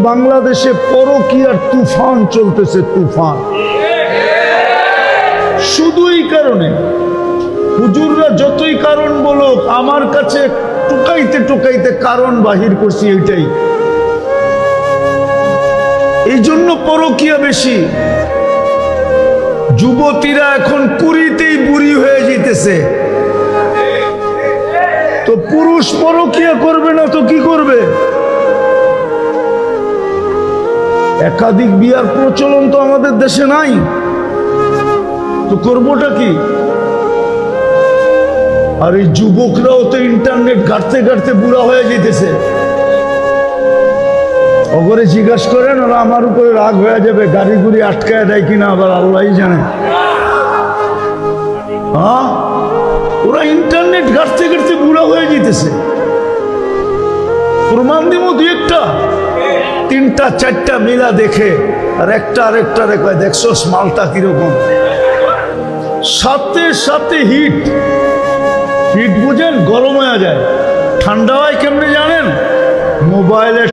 বাংলাদেশে পরকীয়ার তুফান চলতেছে, তুফান। শুধু এই কারণে হুজুররা যতই কারণ বলুক, আমার কাছে টুকাইতে টুকাইতে কারণ বাহির করছি এইটাই। এই জন্য পরকীয়া বেশি। যুবতীরা এখন কুড়িতেই বুড়ি হয়ে যেতেছে, তো পুরুষ পরকীয়া করবে না তো কি করবে? একাধিক বিয়ার প্রচলন তো আমাদের দেশে নাই, তো করবোটা কি? আর এই যুবকরাও তো ইন্টারনেট ঘাটতে ঘাটতে বুড়া হয়ে যেতেছে। ওগরে জিজ্ঞাসা করেন, ওরা আমার উপরে রাগ হয়ে যাবে, গাড়ি গুড়ি আটকায় দেয় কিনা আবার আল্লাহই জানে। হ্যাঁ, ওরা ইন্টারনেট ঘাটতে ঘাটতে বুড়া হয়ে যেতেছে। প্রমাণ দিব দুই একটা, তিনটা চারটা মিলা দেখে, আর একটা আরেকটা রেখে দেখছো মালটা কিরকম। সাথে সাথে হিট বুঝেন, গরম হয়ে যায়। ঠান্ডা হয় কেমনে জানেন? মোবাইলের